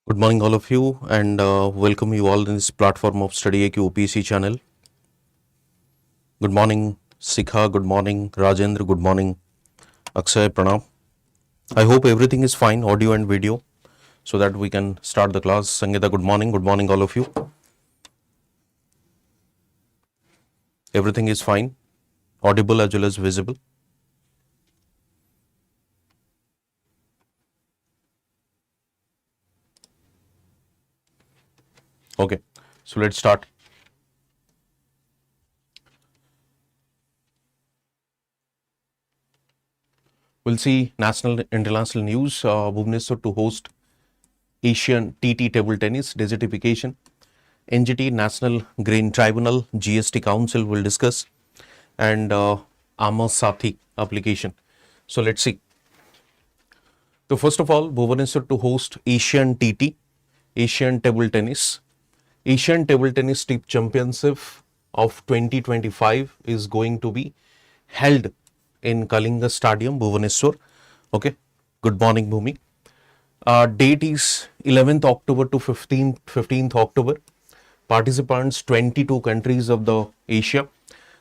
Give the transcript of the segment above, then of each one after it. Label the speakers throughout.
Speaker 1: Good morning, all of you, and welcome you all in this platform of StudyIQ OPSC channel. Good morning, Sikha. Good morning, Rajendra. Good morning, Akshay. Pranam. I hope everything is fine, audio and video, so that we can start the class. Sangeeta, good morning. Good morning, all of you. Everything is fine, audible as well as visible. Okay, so let's start. We'll see national international news. Bhubaneswar to host Asian TT table tennis desertification. NGT National Grain Tribunal GST Council will discuss, and Amar Sathi application. So let's see. So first of all, Bhubaneswar to host Asian TT, Asian Table Tennis. Asian Table Tennis Tip Championship of 2025 is going to be held in Kalinga Stadium, Bhubaneswar. Okay, good morning, Bhumi. Date is 11th October to 15th October. Participants 22 countries of the Asia.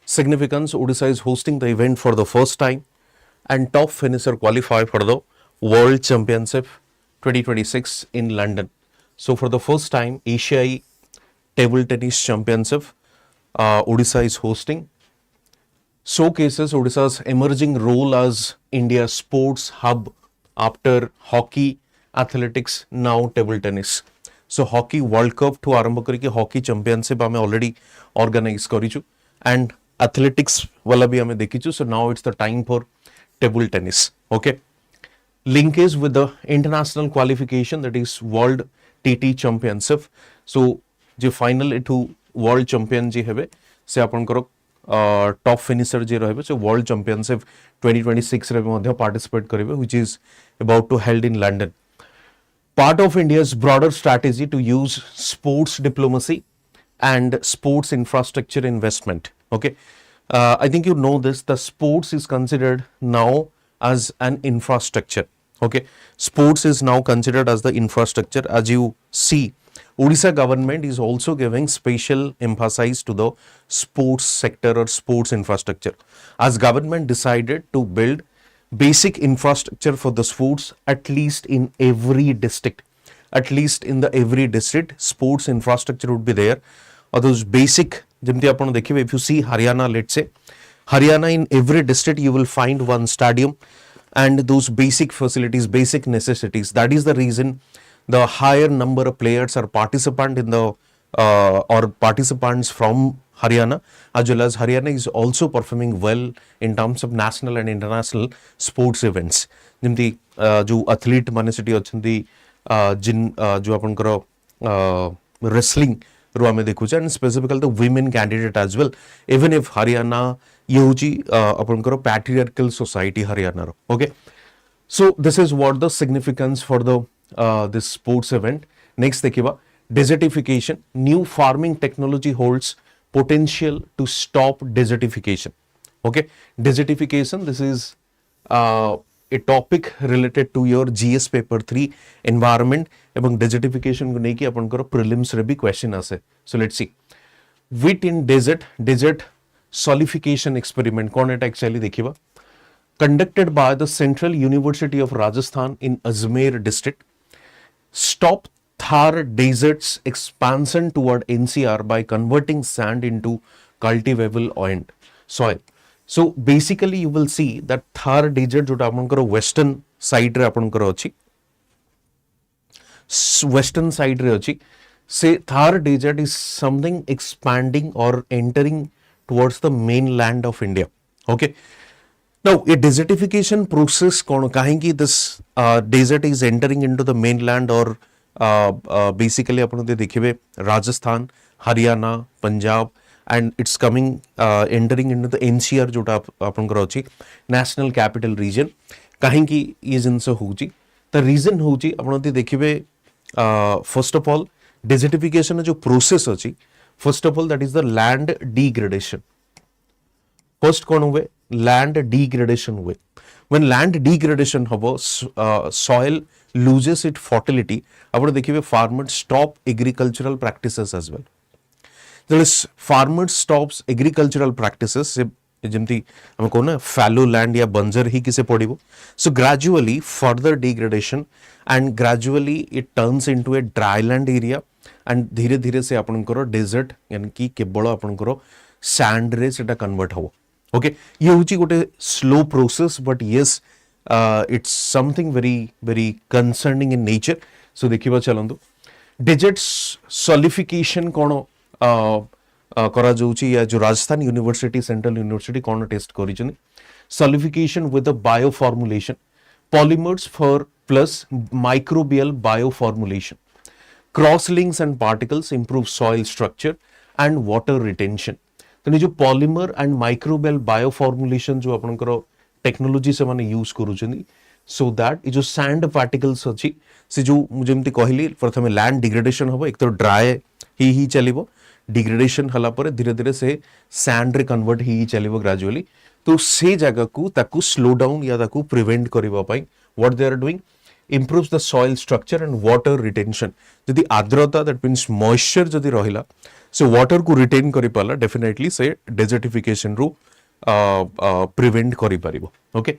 Speaker 1: Significance: Odisha is hosting the event for the first time, and top finisher qualify for the World Championship 2026 in London. So for the first time, Asia Table Tennis Championship, Odisha is hosting. Showcases Odisha's emerging role as India's sports hub after hockey, athletics, now table tennis. So hockey World Cup to आरंभ करके hockey championship आमे already organize करिचु, and athletics वाला भी आमे देखिचु. So now it's the time for table tennis. Okay. Linkage with the international qualification, that is World TT Championship. So जो final एठू world champion जी हेबे से आपनकर टॉप फिनिशर जे रहबे से वर्ल्ड चैंपियनशिप 2026 रे मध्ये पार्टिसिपेट करिवे, which is about to held in London. Part of India's broader strategy to use sports diplomacy and sports infrastructure investment. Okay, I think you know this. The sports is considered now as an infrastructure. Okay, sports is now considered as the infrastructure. As you see, Odisha government is also giving special emphasis to the sports sector or sports infrastructure, as government decided to build basic infrastructure for the sports at least in every district. At least in the every district, sports infrastructure would be there. Or those basic, if you see Haryana, let's say, Haryana, in every district you will find one stadium and those basic facilities, basic necessities. That is the reason the higher number of players are participant in the or participants from Haryana, as well as Haryana is also performing well in terms of national and international sports events. जेमती जो athlete माने सेठी अछंती जिन जो आपनकर wrestling रो आमे देखु छ, and specifically the women candidate as well. Even if Haryana ये होची आपनकर patriarchal society Haryana row. Okay, so this is what the significance for the this sports event. Next देखिबा desertification. New farming technology holds potential to stop desertification. Okay, desertification, this is a topic related to your GS paper 3 environment एवं desertification को नहीं कि अपन करो prelims रे भी question आसे. So let's see. Wheat in desert solidification experiment कौन है actually देखिबा. Conducted by the Central University of Rajasthan in Ajmer district. Stop Thar desert's expansion toward NCR by converting sand into cultivable soil. So basically you will see that Thar desert जो आपनकर western side रे आपनकर अछि, western side रे अछि, say Thar desert is something expanding or entering towards the mainland of India. Okay. Now, a desertification process, kahinki this desert is entering into the mainland or basically अपन देखिए Rajasthan, Haryana, Punjab, and it's coming entering into the NCR जो अपन करो ची national capital region. काहिंकी ये जिनसे होची, the reason होची अपन देखिए first of all desertification जो process होची, first of all that is the land degradation. First कौन हुए? Land degradation हुए. when land degradation habo, soil loses its fertility, ଆପଣ ଦେଖିବେ farmers stop agricultural practices as well. There is farmers stops agricultural practices, ଯେମିତି ଆମେ କହୁନା fallow land या बंजर ही किसे पड़िबो. So gradually further degradation and gradually it turns into a dry land area and धीरे धीरे से आपनकर desert यानी कि केवल आपनकर sand रे सेटा convert हबो. Okay, ये होची गोटे slow process but yes it's something very concerning in nature. So देखिबा चलंतु desert solidification कोन करा जाउची या जो राजस्थान यूनिवर्सिटी सेंट्रल यूनिवर्सिटी कोन टेस्ट करिछन solidification with a bioformulation, polymers for plus microbial bioformulation, cross links and particles improve soil structure and water retention. तो जो polymer and microbial बायोफॉर्मुलेशन जो आपनकर टेक्नोलॉजी से माने यूज करूछनी सो दैट जो सैंड पार्टिकल्स अछि से जो जेमति कहली प्रथमे लैंड डिग्रेडेशन होबो एक तो ड्राई ही चलिबो डिग्रेडेशन हला पर धीरे धीरे से सैंड रे कन्वर्ट ही चलिबो ग्रेजुअली तो से जगह को ताकू स्लो डाउन या ताकू प्रिवेंट करबा पई what they are doing improves the soil structure and water retention. जदि आर्द्रता that means moisture जदि रहिला so water को retain करि पाला definitely से desertification रू prevent करि परिबो. Okay,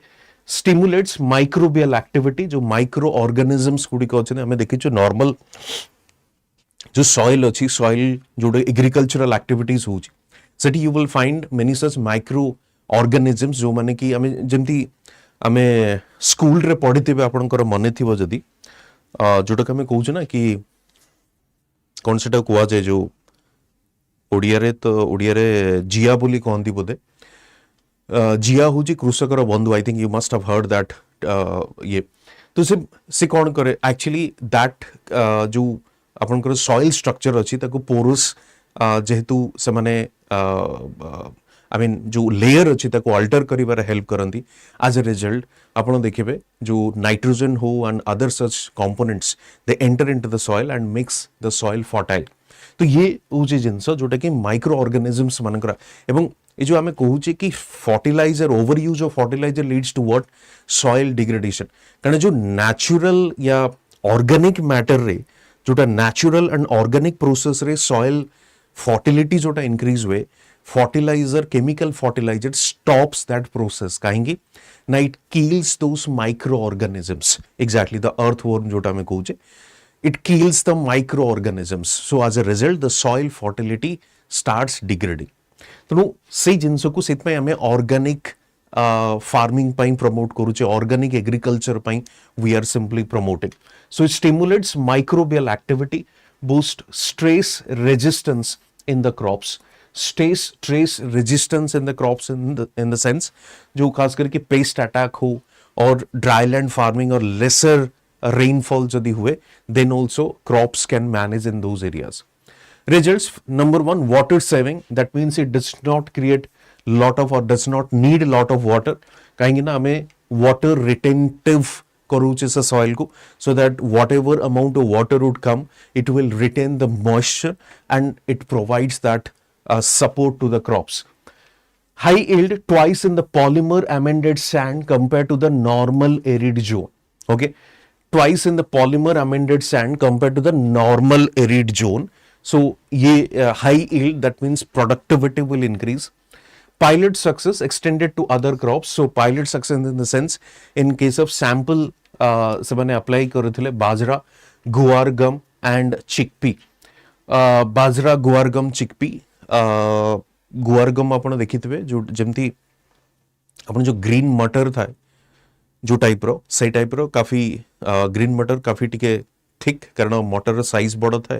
Speaker 1: stimulates microbial activity जो microorganisms गुडी को अछि हमें देखि छु normal जो soil अछि soil जोडे agricultural activities होछि सेठी you will find many such microorganisms जो माने कि हमें जेमति आमे स्कूल रे पढ़िथिबे आपनकर मने थिबो जदी जोटा के हमें कहूछ ना कि कोन सेटा कुआ जे जो ओडिया रे जिया बोली कहंती बोदे जिया होजी कृषकर बंधु I think you must have heard that ये तो से कोन करे एक्चुअली दैट जो आपनकर सॉइल स्ट्रक्चर अछि ताको पोरस जेहेतु से माने I mean जो लेयर अच्छी ताको अल्टर करिबार हेल्प करंती एज अ रिजल्ट आपण देखिबे जो नाइट्रोजन हो and other such components they enter into the soil and makes the soil fertile. तो ये होची जिंस जोटा कि माइक्रो ऑर्गेनिजम्स मानकरा एवं ये जो हमें कहूची कि fertilizer over use of fertilizer leads to what soil degradation कारण जो नेचुरल या ऑर्गेनिक मैटर रे जोटा नेचुरल एंड ऑर्गेनिक प्रोसेस रे सॉइल फर्टिलिटी जोटा इंक्रीज हुए fertilizer chemical fertilizer stops that process kahingi na it kills those microorganisms exactly the earthworm jota mein kohuche it kills the microorganisms so as a result the soil fertility starts degrading तो से जिंस को सेत पे हमें organic farming ପାଇଁ promote करूचे organic agriculture ପାଇଁ we are simply promoting so it stimulates microbial activity boost stress resistance in the crops stress resistance in the crops in the sense जो खास करके पेस्ट अटैक हो और ड्राई लैंड फार्मिंग और laser rainfall यदि हुए then also crops can manage in those areas. Results number 1 water saving that means it does not create lot of or does not need a lot of water कहीं ना हमें water retentive करूचे से soil को so that whatever amount of water would come it will retain the moisture and it provides that support to the crops. High yield twice in the polymer amended sand compared to the normal arid zone. Okay, twice in the polymer amended sand compared to the normal arid zone. So ye high yield that means productivity will increase. Pilot success extended to other crops. So pilot success in the sense in case of sample se mane apply करथिले बाजरा गुआर गम and chickpea. बाजरा गुआर गम chickpea गुआर गम आपण देखिथिबे जो जेमती आपण जो green मटर था जो टाइप रो से टाइप रो काफी ग्रीन मटर काफी टिके थिक कारण मटर साइज बड़ था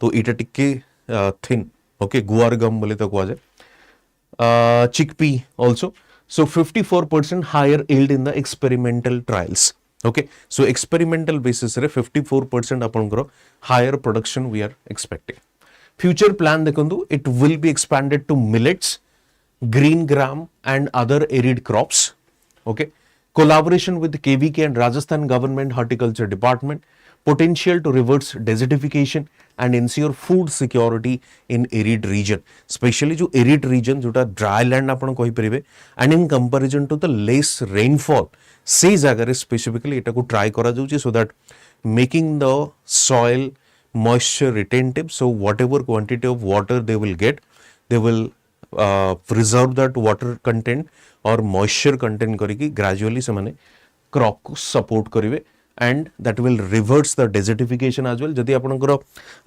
Speaker 1: तो इटा टिके थिन ओके गुआर गम बोले तो कहा जाए chickpea also so 54% higher yield in the experimental trials okay so experimental basis रे 54% आपनकर higher production we are expecting. Future plan देखंतु it will be expanded to millets, green gram and other arid crops. Okay, collaboration with KVK and Rajasthan Government Horticulture Department, potential to reverse desertification and ensure food security in arid region, especially जो arid region जोटा dry land आपण कहि परिबे, and in comparison to the less rainfall से जगह रे specifically एटा को try करा जाउची, so that making the soil moisture retentive, so whatever quantity of water they will get, they will preserve that water content or moisture content करके gradually से माने crop को support करिवे, and that will reverse the desertification as well. जदि आपनकर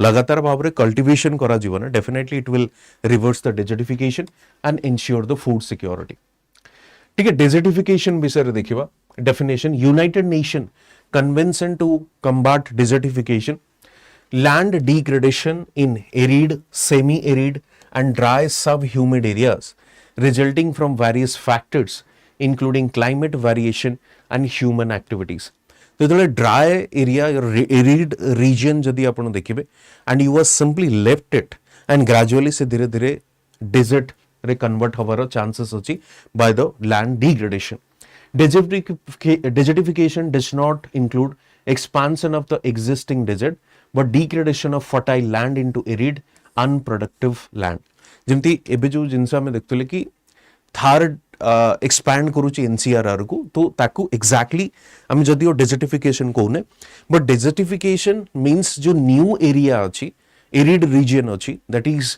Speaker 1: लगातार भाव रे cultivation करा जीव ना, definitely it will reverse the desertification and ensure the food security. ठीक है, desertification विषय रे देखिबा definition. United Nation Convention to combat desertification, land degradation in arid, semi-arid and dry subhumid areas resulting from various factors including climate variation and human activities. So the dry area or arid region जदि आपण देखिबे and you are simply left it and gradually से धीरे धीरे desert रे convert हवार chances अछि by the land degradation. Desertification does not include expansion of the existing desert but degradation of fertile land into arid unproductive land. जेमती एबे जो जिनसा में देखतले कि थार एक्सपैंड करूची एनसीआरआर को, तो ताकू एक्जैक्टली हम जदियो डेजर्टिफिकेशन कोने, बट डेजर्टिफिकेशन मीन्स जो न्यू एरिया अछि, एरिड रीजन अछि, that is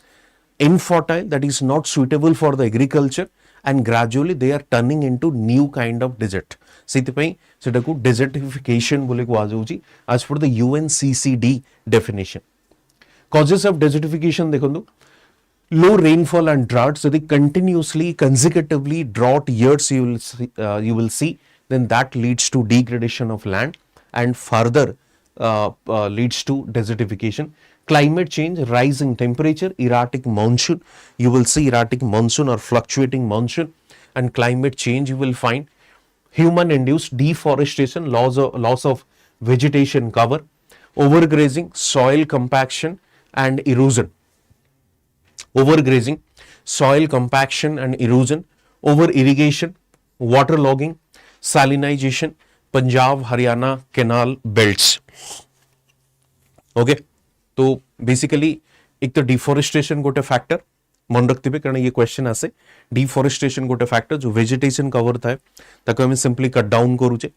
Speaker 1: infertile, that is not suitable for the agriculture and gradually they are turning into new kind of desert. सेतिपई सेटाकू desertification बोले को आजौची as per the UNCCD definition. Causes of desertification देखंदु, low rainfall and droughts. So the continuously consecutively drought years you will see, then that leads to degradation of land and further leads to desertification. Climate change, rising temperature, erratic monsoon. You will see erratic monsoon or fluctuating monsoon, and climate change you will find. Human-induced deforestation, loss of vegetation cover, overgrazing, soil compaction and erosion. Overgrazing, soil compaction and erosion, over-irrigation, waterlogging, salinization, Punjab, Haryana canal belts. Okay. तो basically एक तो deforestation गोटे factor मन रखते कारण ये question आसे, deforestation गोटे फैक्टर जो वेजिटेशन कवर थाए ताको हम सिंपली कट डाउन करूचे.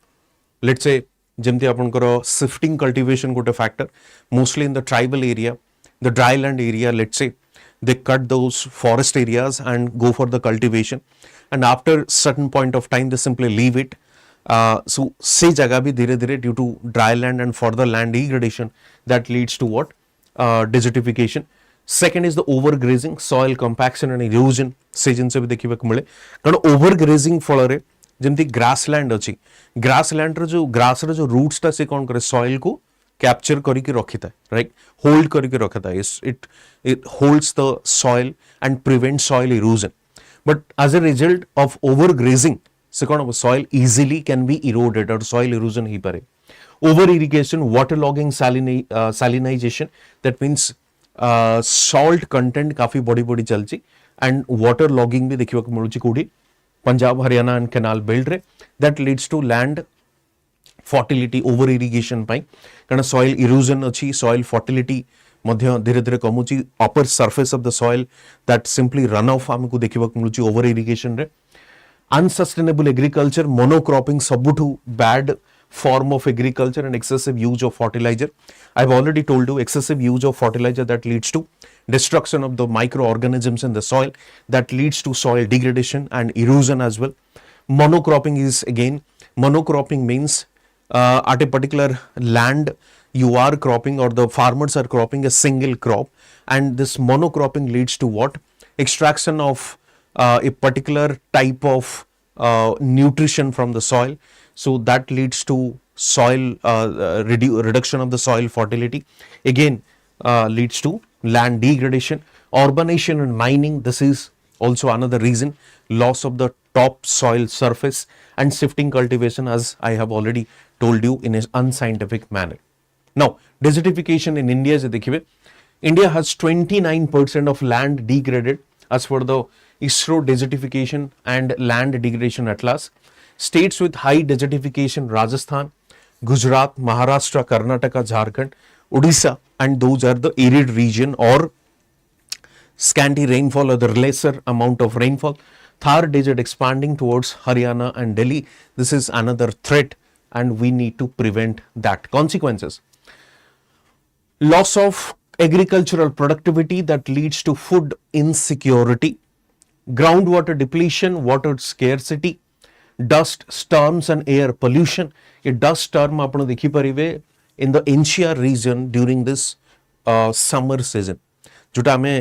Speaker 1: लेट्स से जेमती आपनकर शिफ्टिंग कल्टीवेशन गोटे factor, mostly in the tribal area, the dry land area, let's say they cut those forest areas and go for the cultivation, and after certain point of time they simply leave it. So से जगह भी धीरे धीरे due to dry land and further land degradation that leads to what? Desertification. Second is the overgrazing, soil compaction and erosion. से जिनसे भी देखिबा मिले कारण overgrazing फलरे जेमती grassland अछि, grassland रो जो grass रो जो roots ता से कोन करे soil को कैप्चर करके रखिता है, राइट, होल्ड करके रखता है. It holds the soil and prevent soil erosion. But as a result of overgrazing से कौन soil easily can be eroded और सॉइल इरोजन ही पारे. Over irrigation, water logging, salinization, that means salt content काफी बड़ी बड़ी चलची, एंड वाटर लॉगिंग भी देखिबा मिलुची कोडी Punjab Haryana and canal belt रे. That leads to land fertility, over irrigation पाई कारण सॉइल इरोजन अच्छी, सॉइल फर्टिलिटी मध्य धीरे धीरे कमुची, upper surface of the soil that simply run off हमको देखिबा मिलुची ओवर इरिगेशन रे. अनसस्टेनेबल एग्रीकल्चर, मोनोक्रॉपिंग सबुठू bad form of agriculture, and excessive use of fertilizer. I've already told you excessive use of fertilizer that leads to destruction of the microorganisms in the soil, that leads to soil degradation and erosion as well. Monocropping is again, monocropping means at a particular land you are cropping or the farmers are cropping a single crop, and this monocropping leads to what? Extraction of a particular type of nutrition from the soil. So that leads to soil reduction of the soil fertility, again leads to land degradation. Urbanization and mining, this is also another reason, loss of the top soil surface, and shifting cultivation as I have already told you in an unscientific manner. Now desertification in India is देखिए, India has 29% of land degraded as per the ISRO desertification and land degradation atlas. States with high desertification: Rajasthan, Gujarat, Maharashtra, Karnataka, Jharkhand, Odisha, and those are the arid region or scanty rainfall or the lesser amount of rainfall. Third is it expanding towards Haryana and Delhi. This is another threat and we need to prevent that. Consequences: loss of agricultural productivity that leads to food insecurity, groundwater depletion, water scarcity, dust storms and air pollution. A dust storm ଆପଣ ଦେଖିପାରିବେ in the NCR region during this summer season. जोटा आमे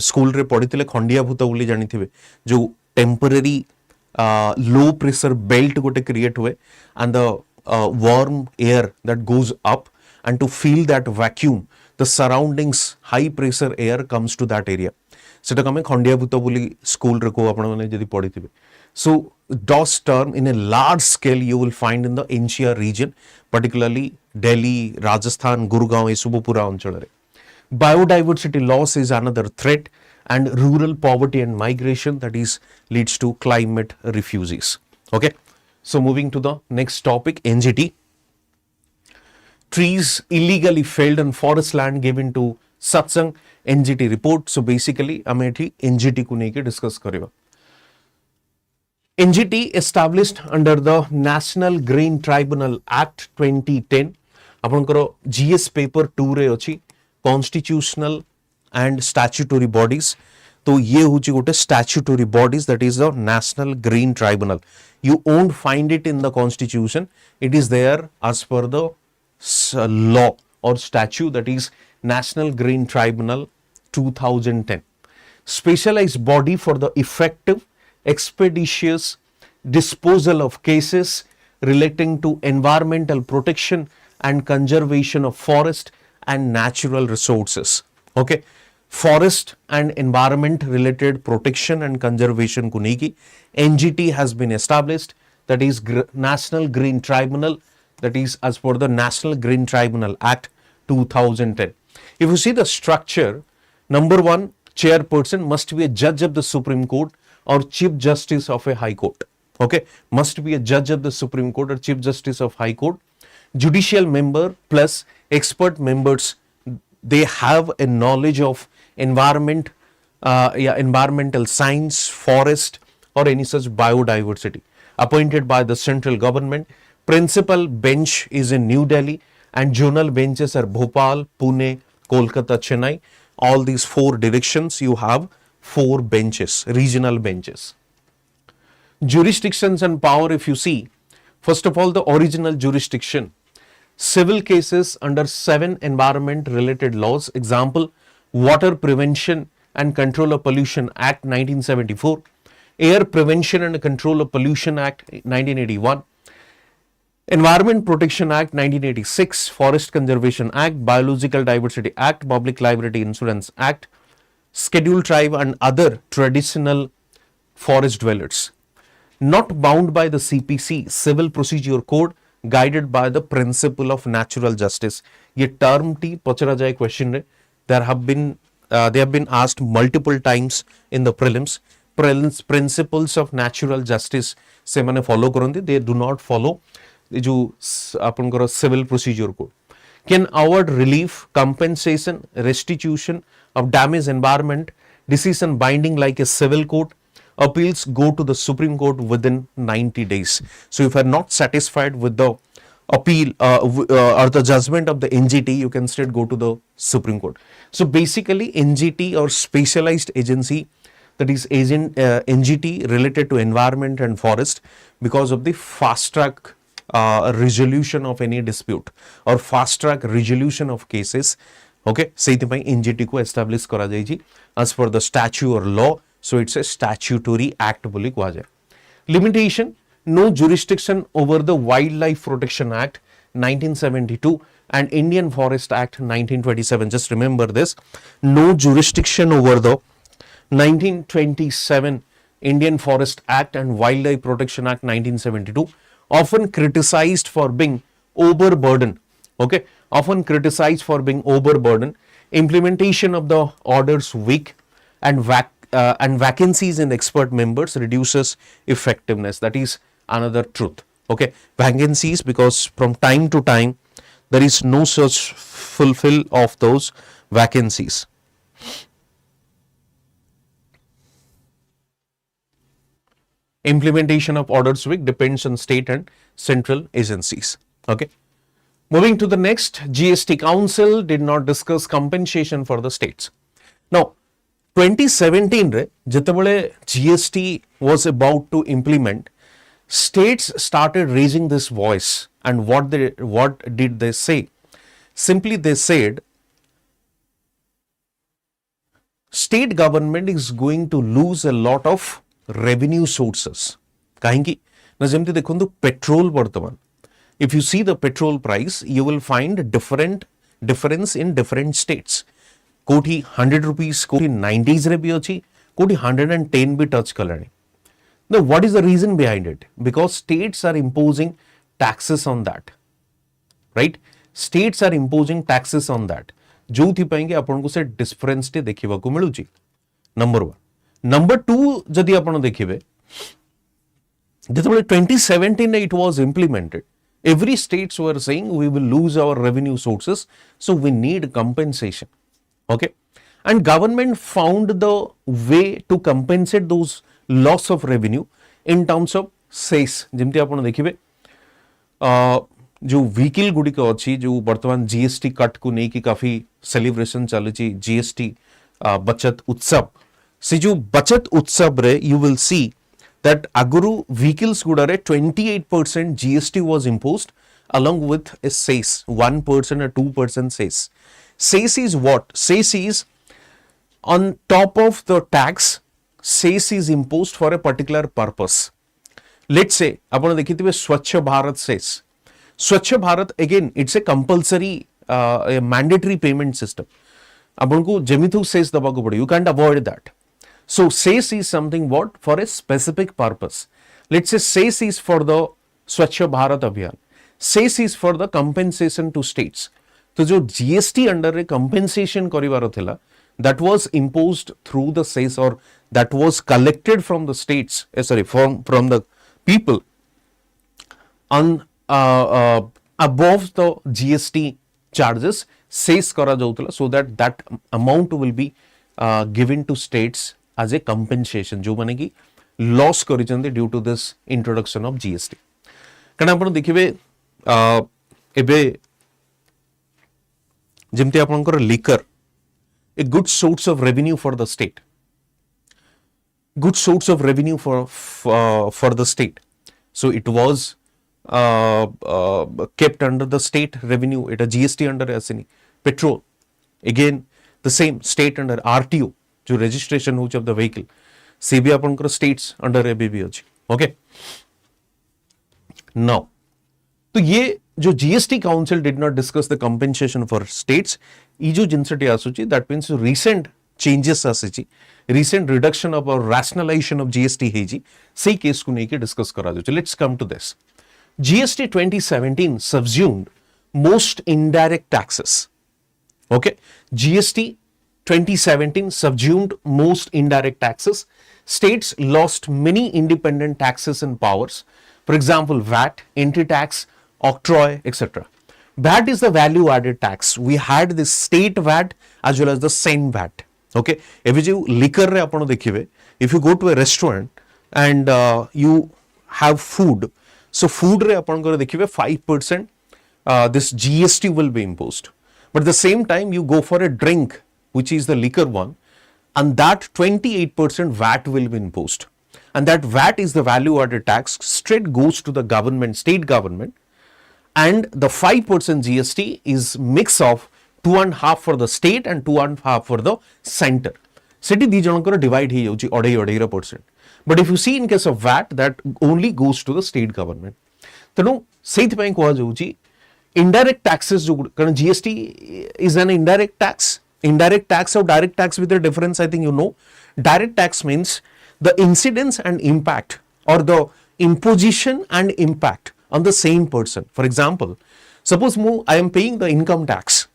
Speaker 1: school रे पढ़िथिले खंडिया भूत बोली जानिथिबे, जो temporary low pressure belt गोटे create हुए and the warm air that goes up, and to feel that vacuum the surroundings high pressure air comes to that area. सेटा कमे खंडिया भूत बोली स्कूल रे को आपण माने जदी पढ़िथिबे. So dust storm in a large scale you will find in the NCR region, particularly Delhi, Rajasthan, Gurgaon, esubu pura anchal re. Biodiversity loss is another threat, and rural poverty and migration, that is leads to climate refugees. Okay, so moving to the next topic, NGT. Trees illegally felled and forest land given to satsang, NGT report. So basically हमें एठी NGT को लेके discuss करेगा. NGT established under the National Green Tribunal Act 2010. आपनकर GS paper 2 रे अछि constitutional and statutory bodies. तो ये होची गोटे statutory bodies, that is the National Green Tribunal. You won't find it in the constitution. It is there as per the law or statute, that is National Green Tribunal 2010. Specialized body for the effective, expeditious disposal of cases relating to environmental protection and conservation of forest and natural resources. Okay, forest and environment related protection and conservation को लेके NGT has been established, that is National Green Tribunal, that is as per the National Green Tribunal Act 2010. If you see the structure, number one, chairperson must be a judge of the Supreme Court or Chief Justice of a High Court. Okay, must be a judge of the Supreme Court or Chief Justice of High Court. Judicial member plus expert members, they have a knowledge of environment, environmental science, forest or any such biodiversity. Appointed by the central government. Principal bench is in New Delhi and zonal benches are Bhopal, Pune, Kolkata, Chennai. All these four directions you have 4 benches, regional benches. Jurisdictions and power, if you see, first of all, the original jurisdiction. Civil cases under 7 environment related laws. Example, Water Prevention and Control of Pollution Act 1974, Air Prevention and Control of Pollution Act 1981, Environment Protection Act 1986, Forest Conservation Act, Biological Diversity Act, Public Liability Insurance Act, Scheduled Tribe and other traditional forest dwellers. Not bound by the CPC, Civil Procedure Code, guided by the principle of natural justice. ये term T पचरा जाए question रे. They have been asked multiple times in the prelims. Principles of natural justice से माने follow करते. They do not follow जो आपनकर civil procedure code. Can award relief, compensation, restitution of damaged environment, decision binding like a civil court. Appeals go to the Supreme Court within 90 days. So if you are not satisfied with the appeal or the judgment of the NGT, you can straight go to the Supreme Court. So basically NGT or specialized agency, that is NGT related to environment and forest, because of the fast track resolution of any dispute or fast track resolution of cases. Okay, सेइथिपाई NGT को establish करा जाइछि as per the statute or law. So it's a statutory act बोली कहा जाए. Limitation: no jurisdiction over the Wildlife Protection Act 1972 and Indian Forest Act 1927. Just remember this: no jurisdiction over the 1927 Indian Forest Act and Wildlife Protection Act 1972. Often criticized for being overburdened. Okay, often criticized for being overburdened. Implementation of the orders weak, and vacancies in expert members reduces effectiveness. That is another truth. Okay, vacancies, because from time to time there is no such fulfill of those vacancies. Implementation of orders week depends on state and central agencies. Okay. Moving to the next, GST Council did not discuss compensation for the states. Now, 2017 re जेतेबेले GST was about to implement, states started raising this voice, and what did they say? Simply they said state government is going to lose a lot of revenue sources. Kahinki na jemti dekhundu petrol bartaman. If you see the petrol price, you will find difference in different states. Koti 100 rupees, koti 90s re bhi achi, koti 110 bhi touch kalani. Now, what is the reason behind it? Because states are imposing taxes on that, right? States are imposing taxes on that. जो थी पाएंगे अपन को से difference टे देखिबा को मिलुची. Number 1. Number 2 जदि आपण देखिबे, जेतेबेले 2017 it was implemented, every states were saying we will lose our revenue sources, so we need compensation. Okay, and government found the way to compensate those loss of revenue in terms of cess. जेमती आपण देखिबे जो vehicle गुड़िक अच्छी जो बर्तमान GST cut को नहीं कि काफी सेलिब्रेशन चलुची जीएसटी बचत उत्सव से जो बचत उत्सव रे यू विल सी दैट आगुरु व्हीकल्स गुड़ा रे 28% GST was imposed along with a cess 1% or 2% cess. Cess is what? Cess is on top of the tax. Cess is imposed for a particular purpose. Let's say आपण देखिथिबे स्वच्छ Bharat cess. Swachh Bharat, again, it's a compulsory, a mandatory payment system. Apanku jemithu cess dabaku pade. You can't avoid that. So cess is something what? For a specific purpose. Let's say cess is for the Swachh Bharat Abhiyan. Cess is for the compensation to states. So jo GST under a compensation karibaro thila, that was imposed through the cess, or that was collected from the states, from the people on above the GST charges, cess kara jautila, so that amount will be given to states as a compensation जो माने कि loss करिचंदे due to this introduction of GST. कारण आपण देखिबे एबे जेमते आपनकर liquor, a good source of revenue for the state, good source of revenue for the state. So it was kept under the state revenue. It a GST under asini. Petrol, again the same, state under RTO, जो registration होच of the vehicle, से भी आपनकर states under ABB होच. Okay. Now, तो ये जो GST Council did not discuss the compensation for states, ये जो जिनसटे आसुची, that means recent changes आसुची, recent reduction of or rationalization of GST hazy, सही केस को नहीं के discuss करा जो. Let's come to this. GST 2017 subsumed most indirect taxes. Okay, GST 2017 subsumed most indirect taxes. States lost many independent taxes and powers. For example, VAT, entry tax, octroi, etc. VAT is the value added tax. We had the state VAT as well as the Sen VAT. Okay, if you liquor re apano dekhibe, if you go to a restaurant and you have food, so food re apan dekhibe 5% this GST will be imposed. But at the same time, you go for a drink, which is the liquor one, and that 28% VAT will be imposed. And that VAT is the value added tax, straight goes to the government, state government, and the 5% GST is mix of 2.5 for the state and 2.5 for the center. City di janankara divide hi yauchi odai percent. But if you see in case of VAT, that only goes to the state government. Tano seith pai kuha jauchi indirect taxes jo karan GST is an indirect tax. Indirect tax or direct tax with a difference, I think you know. Direct tax means the incidence and impact, or the imposition and impact on the same person. For example, suppose I am paying the income tax.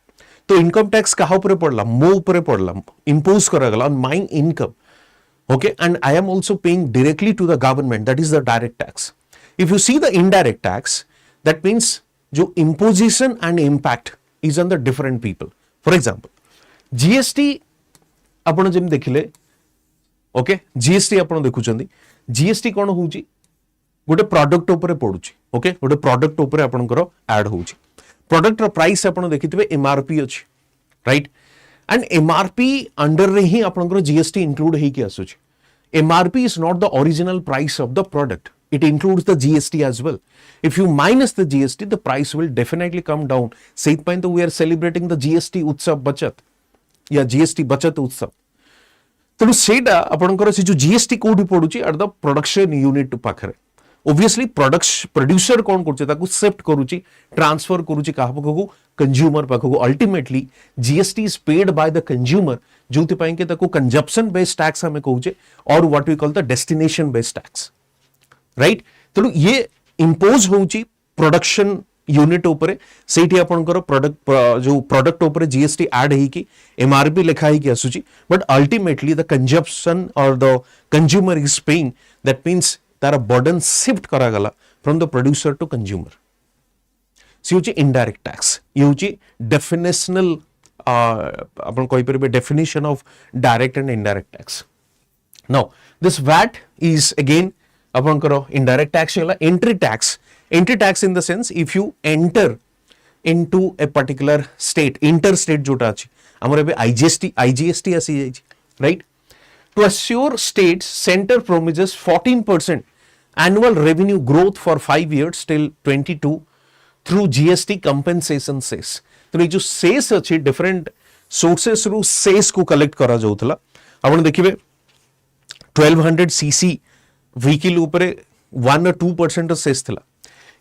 Speaker 1: तो income tax कहाँ ऊपर पड़ला, मो ऊपर पड़ला, impose करा गला on my income. Okay, and I am also paying directly to the government. That is the direct tax. If you see the indirect tax, that means जो imposition and impact is on the different people. For example, GST आपण GeM देखिले, okay, GST आपण देखुचंदी, GST कोन होउची गोटे product ऊपर पडुची, okay, गोटे product ऊपर आपनकर ऐड होउची. प्रोडक्ट रो प्राइस आपण देखिथिबे MRP अछि, राइट, एंड MRP अंडर रे ही आपनकर GST इंक्लूड हेई कि आसुची. MRP is not the original price of the product. It includes the GST as well. If you minus the GST, the price will definitely come down. Same point, we are celebrating the GST Utsav Bachat, या GST Bachat Utsav. तेणु सेटा आपनकर से जो GST कोडी पडुची at the production unit पाखरे. Obviously producer कोन करचे ताकू शिफ्ट करूची, ट्रांसफर करूची काहा पाखकू, कंज्यूमर पाखकू. Ultimately GST is paid by the consumer, जोति पाइन के ताकू कंजप्शन बेस्ड टैक्स हमें कहूचे, और what we call the destination based tax, right. तेणु ये इंपोज होउची प्रोडक्शन यूनिट ऊपर, सेठी आपनकर प्रोडक्ट जो प्रोडक्ट ऊपर GST ऐड हेई कि MRP लिखा हेई कि आसुची, बट अल्टीमेटली द कंजप्शन और the consumer is paying. That means तार बर्डन शिफ्ट करा गला from the producer to consumer. सी होची इनडायरेक्ट टैक्स. ये होची डेफिनेशनल आपण कहि परबे definition of direct and indirect tax. Now this VAT is again आपनकर इनडायरेक्ट टैक्स होला. Entry tax in the sense if you enter into a particular state, interstate जोटा अछि हमर एबे IGST आसी जाई छी, right. To assure states, center promises 14% annual revenue growth for 5 years till 22 through GST compensation cess. तो ये जो cess अछि डिफरेंट सोर्सेस रु cess को कलेक्ट करा जाउतला. आपण देखिबे 1200 cc व्हीकल ऊपर 1 or 2% cess थिला.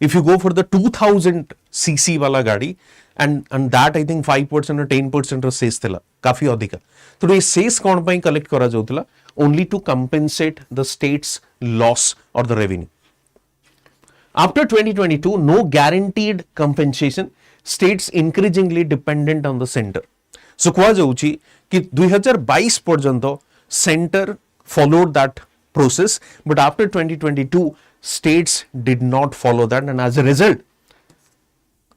Speaker 1: If you go for the 2000 cc वाला गाड़ी and that I think 5% or 10% ର cess थिला, काफी अधिका. तो ये cess कौन ପାଇଁ कलेक्ट करा जाउतला? Only to compensate the state's loss or the revenue. After 2022, no guaranteed compensation. States increasingly dependent on the center. So कुआ जाउची कि 2022 पर्यंत center followed that process, but after 2022 states did not follow that, and as a result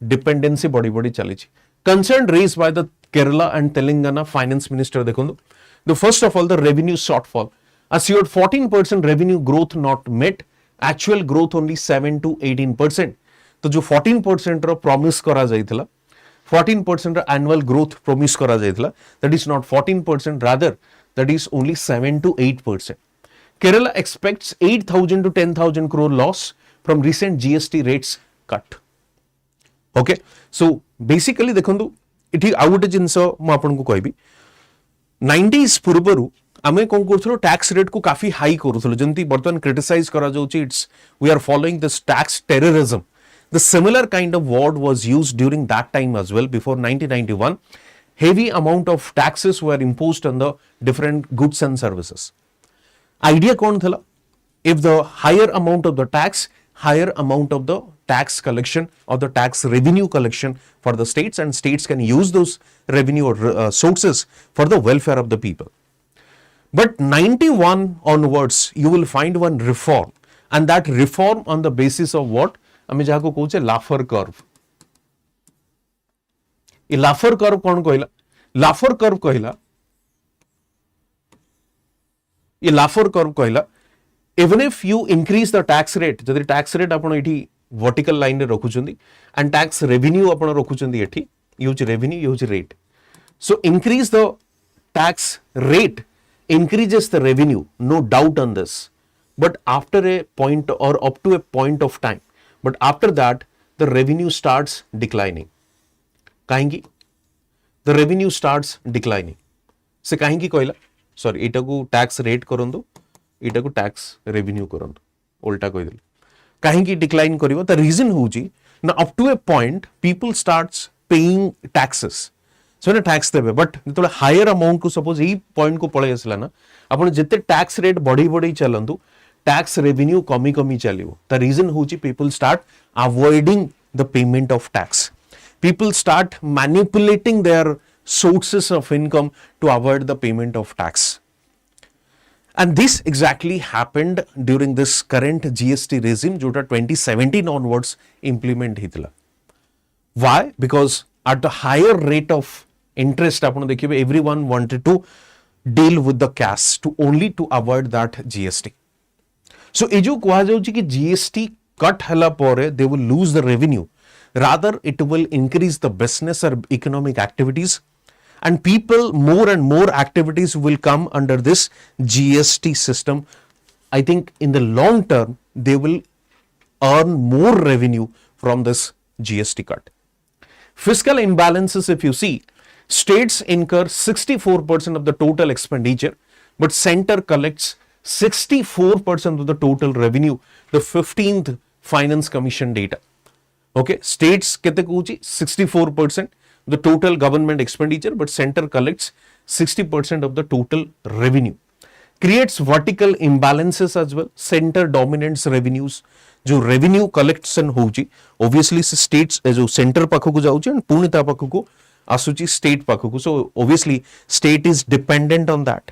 Speaker 1: dependency body chali chi. Concern raised by the Kerala and Telangana finance minister देखो, the first of all the revenue shortfall. Assured 14% revenue growth not met, actual growth only 7 to 18%. तो जो 14% रो promise करा जाइथिला, 14% रो annual growth promise करा जाइथिला, that is not 14%, rather that is only 7 to 8%. Kerala expects 8,000 to 10,000 crore loss from recent GST rates cut. Okay, so basically देखंतु इठी आउ गोटे जिंस म आपन को कहबी 90s पूर्वरु आमे कोन करथलो टैक्स रेट को काफी हाई करथलो, जंती बर्तन क्रिटिसाइज करा जाउची. It's we are following this tax terrorism. The similar kind of word was used during that time as well. Before 1991, heavy amount of taxes were imposed on the different goods and services. Idea कौन थला? If the higher amount of the tax, higher amount of the tax collection or the tax revenue collection for the states, and states can use those revenue or sources for the welfare of the people. But 91 onwards, you will find one reform, and that reform on the basis of what? आमे जाको कहूचे लाफर curve. ये लाफर curve कौन कहला? लाफर curve कहला, ये लाफर curve कहला, even if you increase the tax rate, जदि tax rate आपण एठी vertical line रे रखुचंदी and tax revenue आपण रखुचंदी एठी, use revenue use rate. So increase the tax rate increases the revenue, no doubt on this. But after a point or up to a point of time, but after that the revenue starts declining. काहेंगी? The revenue starts declining. से काहेंगी कहला? Sorry, एटा को tax rate करंदो, एटा को tax revenue करंदो, उल्टा कहि देली. काहेंगी decline करिवो? The reason होउची ना up to a point people starts paying taxes. So ना tax देबे, but जेतले higher amount को suppose एई point को पळे आसला ना, आपण जेते tax rate बढ़ी चलंतु, tax revenue कमी चलिवो. The reason होची people start avoiding the payment of tax. People start manipulating their sources of income to avoid the payment of tax. And this exactly happened during this current GST regime, jota 2017 onwards implement hitla. Why? Because at the higher rate of interest, everyone wanted to deal with the cash to only to avoid that GST. So, ये जो कहा जाउची कि GST cut हला परे, they will lose the revenue. Rather, it will increase the business or economic activities, and people, more and more activities will come under this GST system. I think in the long term, they will earn more revenue from this GST cut. Fiscal imbalances, if you see, states incur 64% of the total expenditure, but center collects 64% of the total revenue. The 15th Finance Commission data. Okay, states kete kuchi 64% the total government expenditure, but center collects 60% of the total revenue. Creates vertical imbalances as well. Center dominates revenues. जो revenue collection होची, obviously states जो center पाखु जाउची and Pune ता पाखु को आसुची state पाखु को. So obviously state is dependent on that.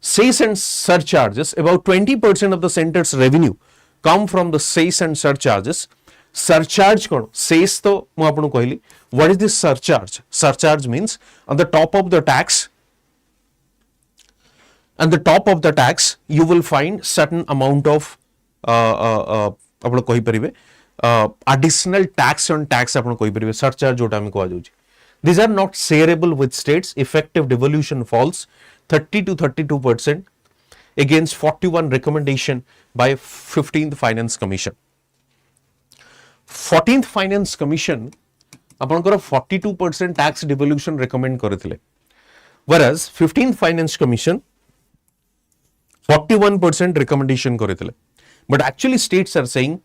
Speaker 1: Cess and surcharges, about 20% of the center's revenue come from the cess and surcharges. Surcharge कौन? Cess तो मैं आपको कहली. What is this surcharge? Surcharge means on the top of the tax, and the top of the tax you will find certain amount of ଆପଣ କହିପାରିବେ additional tax on tax ଆପଣ କହିପାରିବେ surcharge जोटा ଆମେ कहा जाउची. These are not shareable with states. Effective devolution falls 30 to 32% against 41 recommendation by 15th Finance Commission. 14th Finance Commission ଆପଣଙ୍କର 42% tax devolution recommend କରିଥିଲେ, whereas 15th Finance Commission 41% recommendation କରିଥିଲେ. But actually states are saying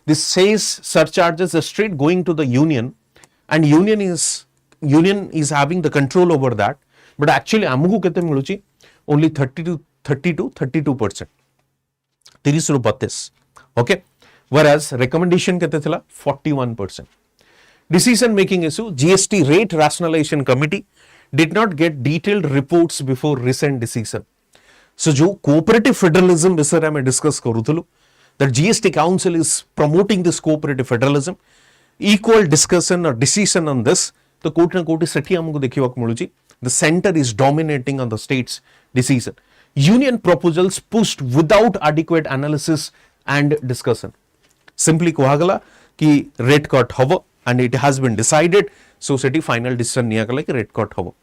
Speaker 1: this says surcharges are straight going to the union, and union is having the control over that. But actually ଆମକୁ କେତେ ମିଳୁଛି? Only 30 to 32%. 30 ରୁ 32. Okay, whereas recommendation କେତେ ଥିଲା? 41%. Decision making issue, GST rate rationalization committee did not get detailed reports before recent decision. So जो cooperative federalism विषय में discuss करूथलु, that GST council is promoting this cooperative federalism, equal discussion or decision on this, तो coat ना coat सेठी हमको देखिवा को मिलुची. The center is dominating on the state's decision. Union proposals pushed without adequate analysis and discussion. Simply कुहागला कि rate cut हवो, and it has been decided, so Sethi final decision निया गला कि rate cut हवो.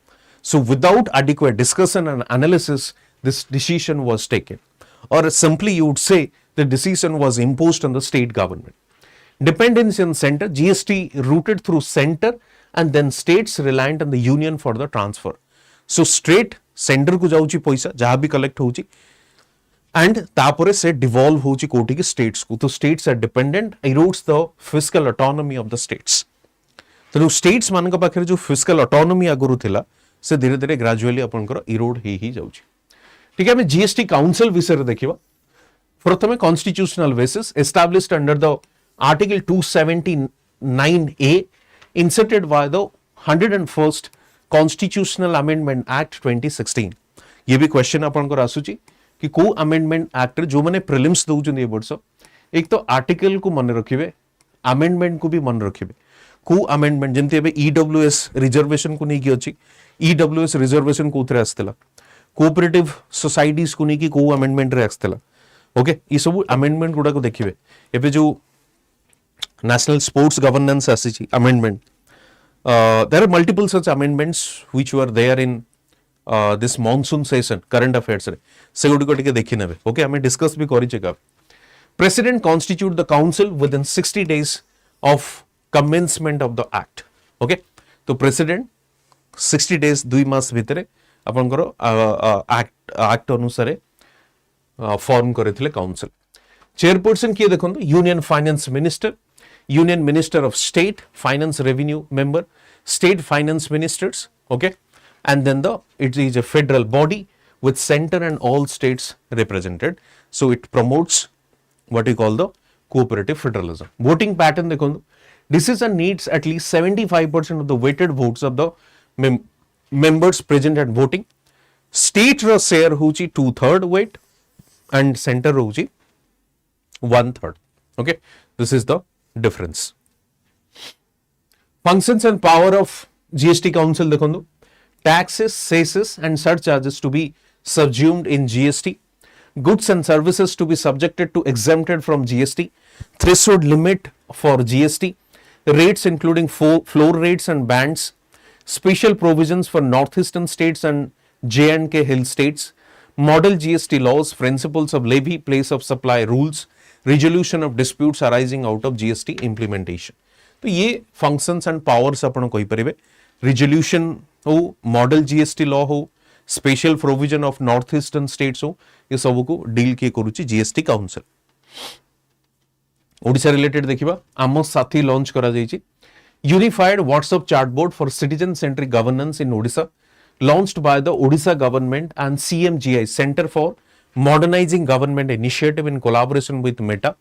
Speaker 1: So without adequate discussion and analysis, this decision was taken. Or simply you would say the decision was imposed on the state government. Dependency on center, GST routed through center and then states reliant on the union for the transfer. So straight center को जाउची पैसा जहाँ भी collect होची, and तापरे से devolve होची कोटी के states को. तो states are dependent, erodes the fiscal autonomy of the states. तो states मान का पाखरे जो fiscal autonomy आगुरु थिला से धीरे धीरे gradually अपन करो erode ही जाउची. ठीक है, हमें GST काउंसिल विषय देखिवा. प्रथमे constitutional basis established under the Article 279A inserted by the 101st Constitutional Amendment Act 2016. ये भी क्वेश्चन अपन को आसुची कि को अमेंडमेंट एक्ट जो मैंने प्रिलिम्स दउचन ये वर्ष, एक तो आर्टिकल को मन रखिबे, अमेंडमेंट को भी मन रखिबे. को अमेंडमेंट जेंति एबे EWS रिजर्वेशन को नहीं की अछि. EWS रिजर्वेशन को उतरे आस्तला, कोऑपरेटिव सोसाइटीज को नहीं की को अमेंडमेंट रे आस्तला. ओके, ये सब अमेंडमेंट गुडा को देखिबे. एबे जो नेशनल स्पोर्ट्स गवर्नेंस आसी amendment, there are multiple such amendments which were there in this monsoon session current affairs रे से गुडी को टिके देखि नेबे. ओके, हमें डिस्कस भी करि चेका. President constitute the council within 60 days of commencement of the act. Okay, तो president 60 days 2 मास भितरे अपन करो act अनुसार फॉर्म करथिले काउंसिल. चेयरपर्सन किए देखंतु union finance minister, union minister of state finance revenue member, state finance ministers. Okay, and then it is a federal body with center and all states represented. So it promotes what we call the cooperative federalism. Voting pattern देखो, decision needs at least 75% of the weighted votes of the members present at voting. State रो share होची 2/3 weight and center होची 1/3. Okay, this is the difference. Functions and power of GST Council देखो, taxes, cesses and surcharges to be subsumed in GST, goods and services to be subjected to exempted from GST, threshold limit for GST, rates including floor rates and bands, special provisions for northeastern states and J&K hill states, model GST laws, principles of levy, place of supply rules, resolution of disputes arising out of GST implementation. तो ये functions and powers आपण कहि परिबे, resolution हो, model GST law हो, special provision of northeastern states हो, ये सब को डील किए करूची GST काउंसिल. ओडिशा रिलेटेड देखिबा, आम साथी लॉन्च करा जायछि unified WhatsApp chatbot for citizen centric governance in Odisha, launched by the Odisha government and CMGI, Center for Modernizing Government Initiative, in collaboration with Meta,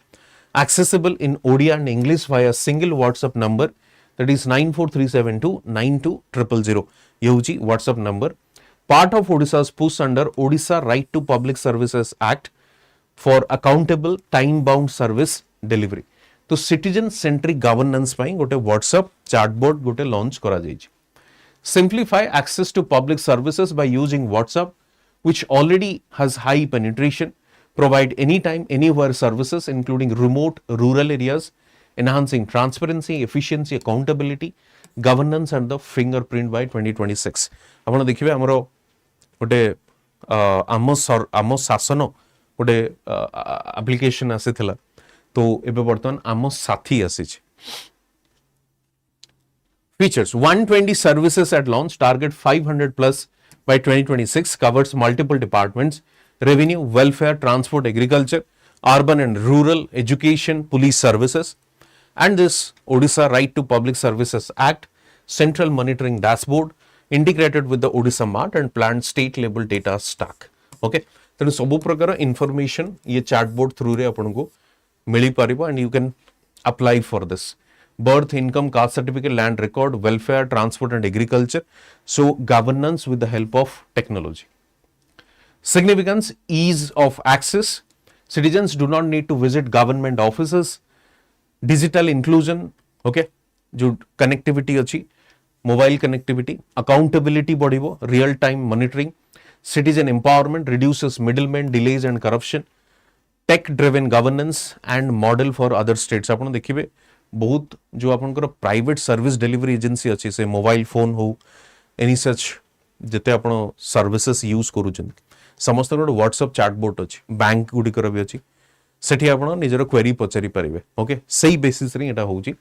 Speaker 1: accessible in Odia and English via single WhatsApp number, that is 943729200. ये होची WhatsApp number. Part of Odisha's push under Odisha Right to Public Services Act for accountable time-bound service delivery. तो citizen centric governance ପାଇଁ गोटे WhatsApp chatbot गोटे launch करा जायछि. Simplify access to public services by using WhatsApp, which already has high penetration, provide anytime, anywhere services, including remote, rural areas, enhancing transparency, efficiency, accountability, governance and the fingerprint by 2026. आपण देखिबे हमरो गोटे आम शासन गोटे application आसीथिला, तो एबे वर्तमान आम साथी आसीछि. Features: 120 services at launch, target 500 plus by 2026, covers multiple departments: revenue, welfare, transport, agriculture, urban and rural, education, police services. And this Odisha Right to Public Services Act, central monitoring dashboard, integrated with the Odisha Mart and planned state level data stack. Okay, तेणु सब प्रकार information ये chatbot through रे आपन को मिली पारिबो, and you can apply for this. Birth, income, caste certificate, land record, welfare, transport and agriculture. So governance with the help of technology. Significance: ease of access. Citizens do not need to visit government offices. Digital inclusion, okay, जो connectivity अच्छी, mobile connectivity, accountability बढ़िबो, real time monitoring, citizen empowerment, reduces middlemen, delays and corruption, tech driven governance and model for other states. आपण देखिबे बहुत जो आपनकर private service delivery agency अच्छी, से mobile phone हो, any such जते आपण सर्विसेस यूज करूछन, समस्त गोटे व्हाट्सएप चैटबोट अच्छी, बैंक गुडिकर भी अच्छी, सेठी आपण निजर क्वेरी पचारि परिबे. ओके, सही बेसिस रे एटा होउची.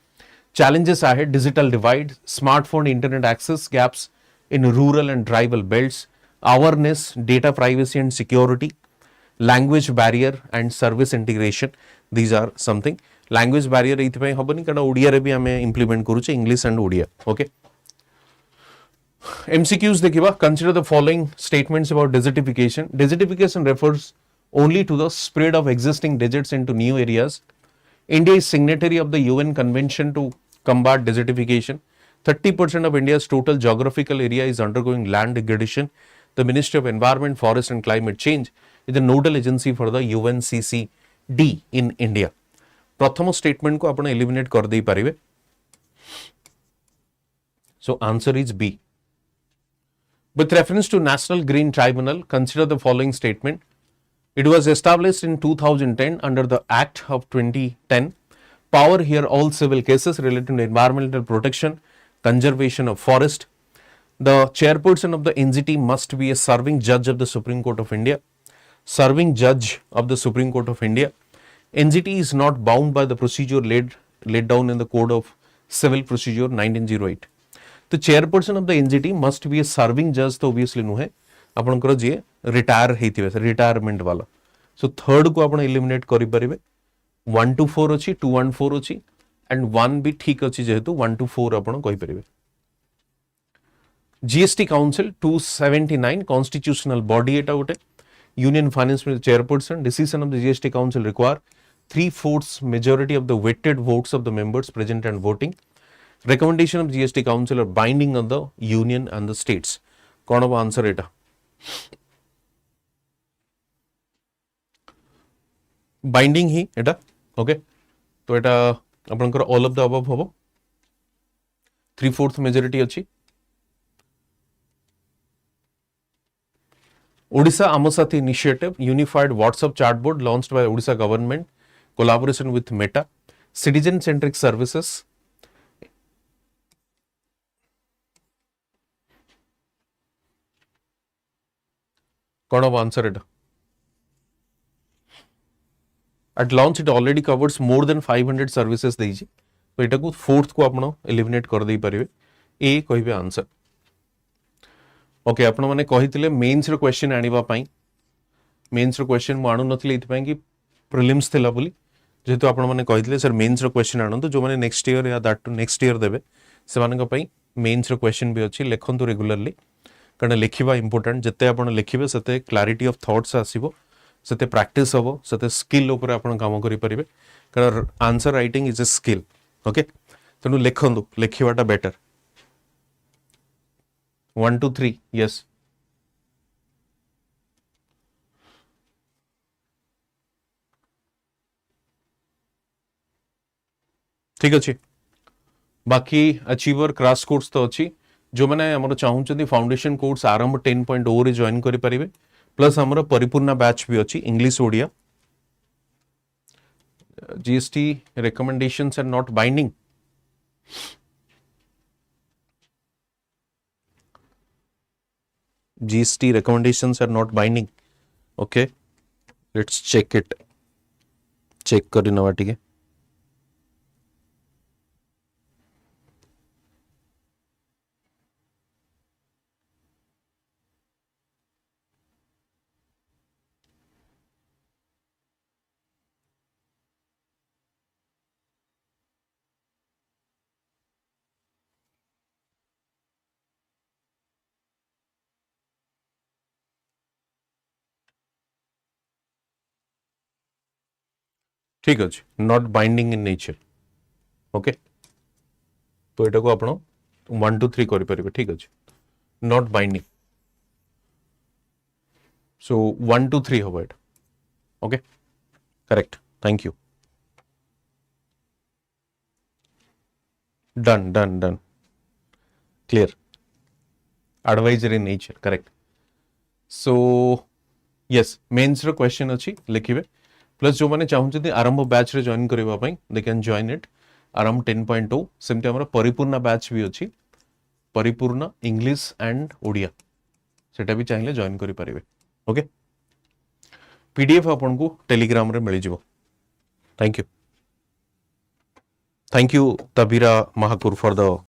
Speaker 1: चैलेंजेस आहे: digital divide, smartphone internet access gaps in rural and tribal belts, awareness, data privacy and security, language barrier and service integration. These are something. Language barrier इथि हबनी कारण ओडिया रे भी हमें इंप्लीमेंट करूचे, English and Odia. Okay, MCQs देखिबा. Consider the following statements about digitification. Digitification refers only to the spread of existing digits into new areas. India is signatory of the UN Convention to combat desertification. 30% of India's total geographical area is undergoing land degradation. The Ministry of Environment, Forest and Climate Change is the nodal agency for the UNCCD in India. प्रथम statement को आपण eliminate कर दे पारिबे. So answer is B. With reference to National Green Tribunal, consider the following statement. It was established in 2010 under the Act of 2010. Power hear all civil cases relating to environmental protection, conservation of forest. The chairperson of the NGT must be a serving judge of the Supreme Court of India. Serving judge of the Supreme Court of India. NGT is not bound by the procedure laid down in the Code of Civil Procedure 1908. The chairperson of the NGT must be a serving judge, तो obviously नुहे आपनकर जे retire हेतिबे, retirement वाला. So third को आपण eliminate करि परिबे. 1 to 4 अछि, 2 and 4 अछि, एंड 1 भी ठीक अछि जेहेतु 1 to 4 आपण कहि परिबे. GST Council 279 constitutional body एटा गोटे Union Finance Minister chairperson. Decision of the GST Council require 3/4 majority of the weighted votes of the members present and voting. Recommendation of GST Council are binding on the union and the states. कौन अब answer एटा? Binding ही एटा okay तो एटा आपनकर all of the above होबो 3/4 majority अछि Odisha Amasathi initiative unified WhatsApp chatbot launched by Odisha government collaboration with Meta citizen centric services कौन अब answer Etah at launch it already covers more than 500 services देइछि तो एटा को fourth को आपण eliminate कर देई परिबे ए कहिबे आंसर ओके आपण माने कहिथिले मेंस रो क्वेश्चन आनिबा पई मेंस रो क्वेश्चन मु आनु नथिले इथपई कि प्रिलिम्स थिला बोली जेतु आपण माने कहिथिले सर मेंस रो क्वेश्चन आनंतु जो माने नेक्स्ट ईयर या दैट टू नेक्स्ट ईयर देबे से मानक पई मेंस रो क्वेश्चन भी अछि लेखंतु रेगुलरली कारण लिखिबा इंपोर्टेंट जते आपण लिखिबे सते क्लैरिटी ऑफ थॉट्स आसीबो सते प्रैक्टिस हबो सते स्किल ऊपर आपण काम करि परिबे कारण answer writing is a skill okay तनु लेखंतु लिखिबाटा बेटर 1 2 3 यस ठीक अच्छे बाकी अचीवर क्रैश कोर्स तो अच्छी जो मैंने आमर चाहूँ फाउंडेशन कोर्स आरंभ 10.0 रे जॉइन करि परिबे प्लस आमर परिपूर्णा बैच भी अच्छी English Odia GST recommendations are not binding GST recommendations are not binding. Okay, let's check it. Check करी नवा ठीक है. ठीक अच्छे not binding in nature okay तो एटा को आपण 1 2 3 करि परिबे ठीक अच्छे नॉट बाइंडिंग सो 1 2 3 होबो एटा okay correct thank you done done done clear advisory nature correct so yes mains रो क्वेश्चन अछि लिखिबे प्लस जो मैंने चाहूँ आरंभ बैच रे जॉइन करबा पई दे कैन जॉइन इट आरंभ 10.0 सेमते हमर परिपूर्णा बैच भी अछि परिपूर्णा इंग्लिश एंड ओडिया सेटा भी चाहिले जॉइन करि परिबे ओके पीडीएफ आपन को टेलीग्राम रे मिल जिवो thank you तबीरा Mahakur for the